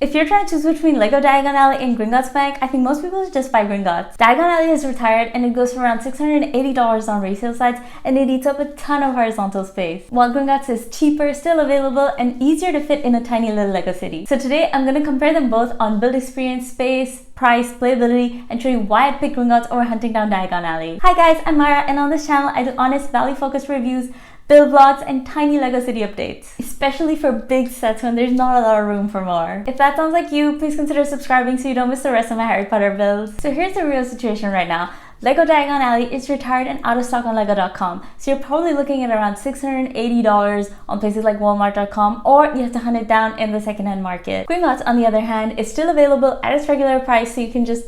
If you're trying to choose between Lego Diagon Alley and Gringotts Bank, I think most people should just buy Gringotts. Diagon Alley is retired and it goes for around $680 on resale sites, and it eats up a ton of horizontal space, while Gringotts is cheaper, still available, and easier to fit in a tiny little Lego city. So today I'm going to compare them both on build experience, space, price, playability, and show you why I'd pick Gringotts over hunting down Diagon Alley. Hi guys, I'm Mara, and on this channel I do honest, value-focused reviews, build vlogs, and tiny Lego city updates, especially for big sets when there's not a lot of room for more. If that sounds like you, please consider subscribing so you don't miss the rest of my Harry Potter builds. So here's the real situation right now. Lego Diagon Alley is retired and out of stock on Lego.com, so you're probably looking at around $680 on places like Walmart.com, or you have to hunt it down in the secondhand market. Gringotts, on the other hand, is still available at its regular price, so you can just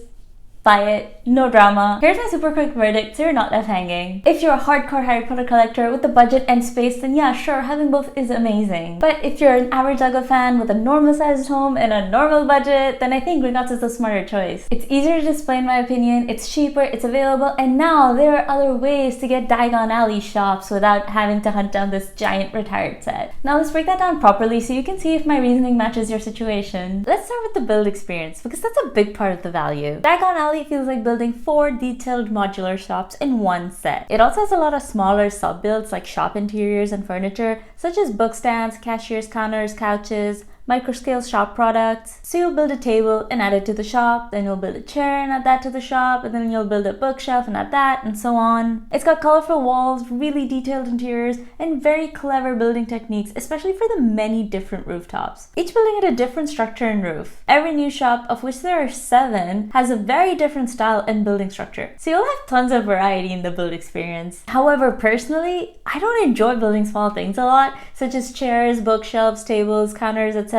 buy it, no drama. Here's my super quick verdict so you're not left hanging. If you're a hardcore Harry Potter collector with the budget and space, then yeah, sure, having both is amazing. But if you're an average Lego fan with a normal sized home and a normal budget, then I think Gringotts is the smarter choice. It's easier to display in my opinion, it's cheaper, it's available, and now there are other ways to get Diagon Alley shops without having to hunt down this giant retired set. Now let's break that down properly so you can see if my reasoning matches your situation. Let's start with the build experience, because that's a big part of the value. Diagon Alley feels like building 4 detailed modular shops in one set. It also has a lot of smaller sub-builds like shop interiors and furniture, such as book stands, cashiers counters, couches, microscale shop products. So you'll build a table and add it to the shop, then you'll build a chair and add that to the shop, and then you'll build a bookshelf and add that, and so on. It's got colorful walls, really detailed interiors, and very clever building techniques, especially for the many different rooftops. Each building had a different structure and roof. Every new shop, of which there are 7, has a very different style and building structure. So you'll have tons of variety in the build experience. However, personally, I don't enjoy building small things a lot, such as chairs, bookshelves, tables, counters, etc.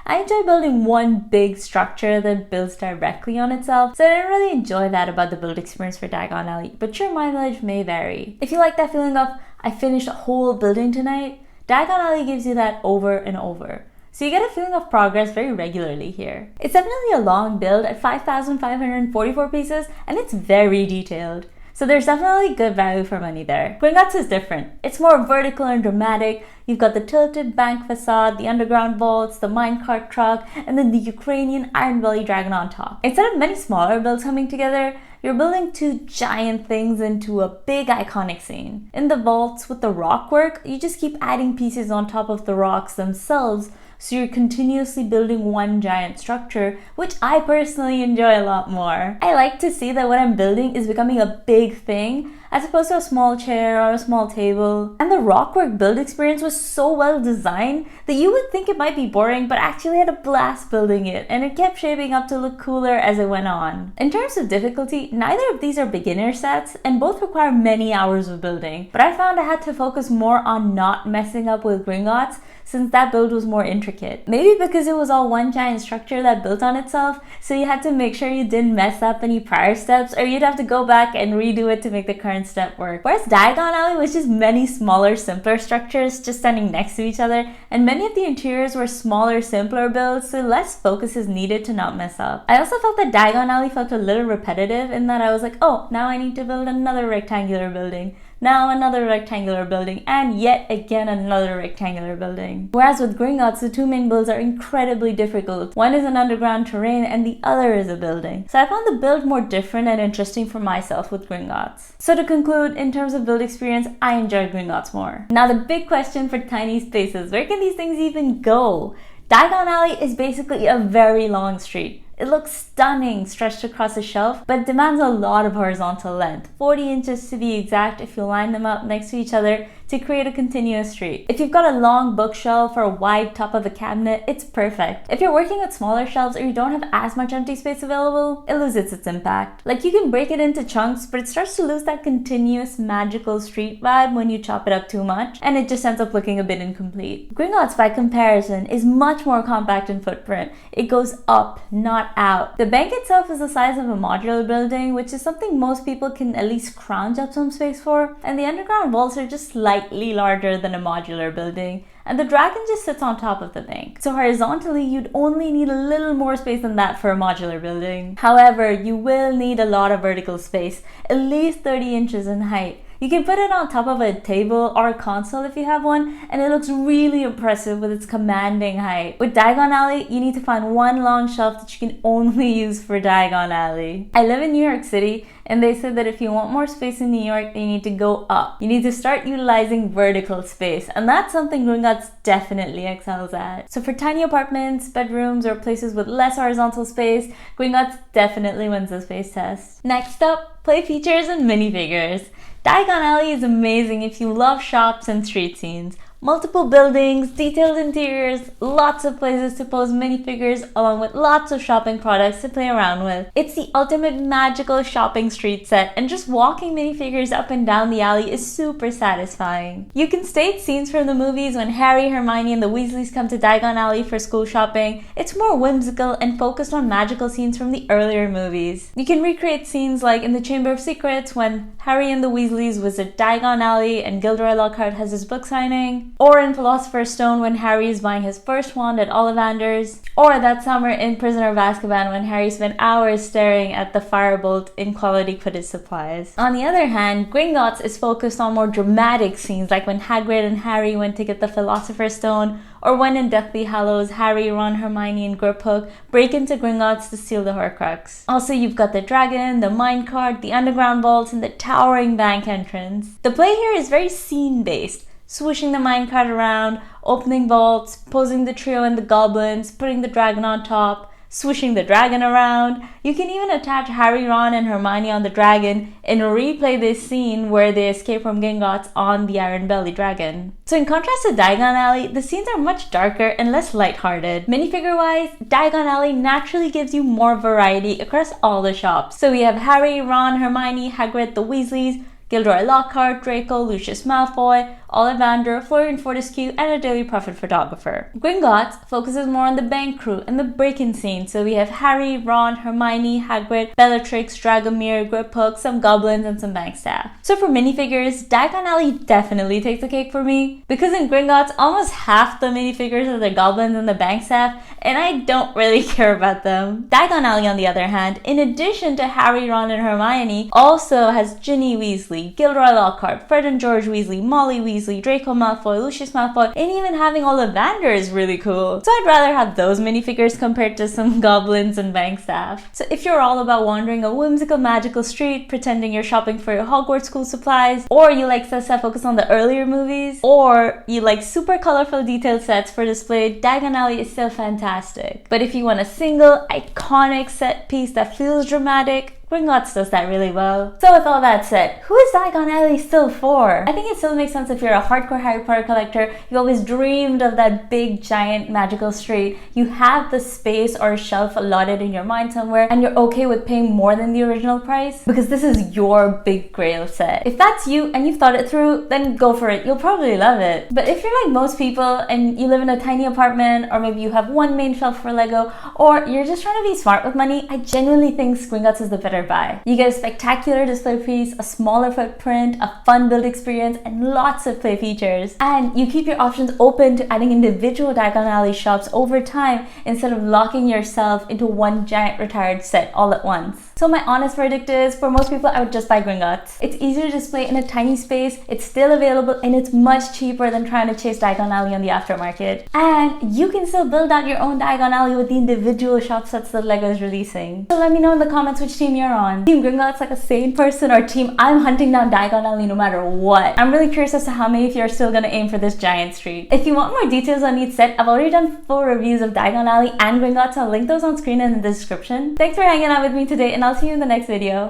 I enjoy building one big structure that builds directly on itself, so I didn't really enjoy that about the build experience for Diagon Alley, but your mileage may vary. If you like that feeling of, I finished a whole building tonight, Diagon Alley gives you that over and over. So you get a feeling of progress very regularly here. It's definitely a long build at 5,544 pieces, and it's very detailed. So there's definitely good value for money there. Gringotts is different. It's more vertical and dramatic. You've got the tilted bank facade, the underground vaults, the minecart truck, and then the Ukrainian Iron Belly dragon on top. Instead of many smaller builds coming together, you're building 2 giant things into a big iconic scene. In the vaults with the rock work, you just keep adding pieces on top of the rocks themselves, so you're continuously building one giant structure, which I personally enjoy a lot more. I like to see that what I'm building is becoming a big thing, as opposed to a small chair or a small table. And the rockwork build experience was so well designed that you would think it might be boring, but actually had a blast building it, and it kept shaping up to look cooler as it went on. In terms of difficulty, neither of these are beginner sets, and both require many hours of building, but I found I had to focus more on not messing up with Gringotts, since that build was more intricate. Maybe because it was all one giant structure that built on itself, so you had to make sure you didn't mess up any prior steps, or you'd have to go back and redo it to make the current step work. Whereas Diagon Alley was just many smaller, simpler structures just standing next to each other, and many of the interiors were smaller, simpler builds, so less focus is needed to not mess up. I also felt that Diagon Alley felt a little repetitive in that I was like, oh, now I need to build another rectangular building. Now another rectangular building, and yet again another rectangular building. Whereas with Gringotts, the 2 main builds are incredibly difficult. One is an underground terrain and the other is a building. So I found the build more different and interesting for myself with Gringotts. So to conclude, in terms of build experience, I enjoyed Gringotts more. Now the big question for tiny spaces, where can these things even go? Diagon Alley is basically a very long street. It looks stunning stretched across a shelf, but demands a lot of horizontal length, 40 inches to be exact if you line them up next to each other to create a continuous street. If you've got a long bookshelf or a wide top of a cabinet, it's perfect. If you're working with smaller shelves or you don't have as much empty space available, it loses its impact. Like, you can break it into chunks, but it starts to lose that continuous magical street vibe when you chop it up too much, and it just ends up looking a bit incomplete. Gringotts, by comparison, is much more compact in footprint. It goes up, not out. The bank itself is the size of a modular building, which is something most people can at least scrounge up some space for, and the underground vaults are just slightly larger than a modular building, and the dragon just sits on top of the bank. So horizontally, you'd only need a little more space than that for a modular building. However, you will need a lot of vertical space, at least 30 inches in height. You can put it on top of a table or a console if you have one, and it looks really impressive with its commanding height. With Diagon Alley, you need to find one long shelf that you can only use for Diagon Alley. I live in New York City, and they said that if you want more space in New York, you need to go up. You need to start utilizing vertical space, and that's something Gringotts definitely excels at. So for tiny apartments, bedrooms, or places with less horizontal space, Gringotts definitely wins the space test. Next up, play features and minifigures. Diagon Alley is amazing if you love shops and street scenes. Multiple buildings, detailed interiors, lots of places to pose minifigures, along with lots of shopping products to play around with. It's the ultimate magical shopping street set, and just walking minifigures up and down the alley is super satisfying. You can stage scenes from the movies when Harry, Hermione, and the Weasleys come to Diagon Alley for school shopping. It's more whimsical and focused on magical scenes from the earlier movies. You can recreate scenes like in the Chamber of Secrets when Harry and the Weasleys visit Diagon Alley and Gilderoy Lockhart has his book signing. Or in Philosopher's Stone when Harry is buying his first wand at Ollivander's. Or that summer in Prisoner of Azkaban when Harry spent hours staring at the firebolt in quality Quidditch supplies. On the other hand, Gringotts is focused on more dramatic scenes like when Hagrid and Harry went to get the Philosopher's Stone, or when in Deathly Hallows, Harry, Ron, Hermione, and Griphook break into Gringotts to steal the Horcrux. Also, you've got the dragon, the minecart, the underground vaults, and the towering bank entrance. The play here is very scene-based. Swishing the minecart around, opening vaults, posing the trio and the goblins, putting the dragon on top, swishing the dragon around. You can even attach Harry, Ron, and Hermione on the dragon and replay this scene where they escape from Gringotts on the Iron Belly dragon. So in contrast to Diagon Alley, the scenes are much darker and less lighthearted. Minifigure-wise, Diagon Alley naturally gives you more variety across all the shops. So we have Harry, Ron, Hermione, Hagrid, the Weasleys, Gilderoy Lockhart, Draco, Lucius Malfoy, Ollivander, Florian Fortescue, and a Daily Prophet photographer. Gringotts focuses more on the bank crew and the break-in scene, so we have Harry, Ron, Hermione, Hagrid, Bellatrix, Dragomir, Griphook, some goblins, and some bank staff. So for minifigures, Diagon Alley definitely takes the cake for me, because in Gringotts, almost half the minifigures are the goblins and the bank staff, and I don't really care about them. Diagon Alley, on the other hand, in addition to Harry, Ron, and Hermione, also has Ginny Weasley, Gilderoy Lockhart, Fred and George Weasley, Molly Weasley, Draco Malfoy, Lucius Malfoy, and even having Ollivander is really cool. So I'd rather have those minifigures compared to some goblins and bank staff. So if you're all about wandering a whimsical magical street, pretending you're shopping for your Hogwarts school supplies, or you like sets that focus on the earlier movies, or you like super colorful detailed sets for display, Diagon Alley is still fantastic. But if you want a single, iconic set piece that feels dramatic, Gringotts does that really well. So with all that said, who is Diagon Alley still for? I think it still makes sense if you're a hardcore Harry Potter collector, you've always dreamed of that big, giant, magical street, you have the space or shelf allotted in your mind somewhere, and you're okay with paying more than the original price, because this is your big grail set. If that's you and you've thought it through, then go for it. You'll probably love it. But if you're like most people and you live in a tiny apartment, or maybe you have one main shelf for Lego, or you're just trying to be smart with money, I genuinely think Gringotts is the better buy. You get a spectacular display piece, a smaller footprint, a fun build experience, and lots of play features. And you keep your options open to adding individual Diagon Alley shops over time instead of locking yourself into one giant retired set all at once. So my honest verdict is, for most people, I would just buy Gringotts. It's easier to display in a tiny space, it's still available, and it's much cheaper than trying to chase Diagon Alley on the aftermarket. And you can still build out your own Diagon Alley with the individual shop sets that LEGO is releasing. So let me know in the comments which team you're on. Team Gringotts like a sane person, or team I'm hunting down Diagon Alley no matter what? I'm really curious as to how many of you are still gonna aim for this giant street. If you want more details on each set, I've already done full reviews of Diagon Alley and Gringotts. I'll link those on screen and in the description. Thanks for hanging out with me today, and I'll see you in the next video.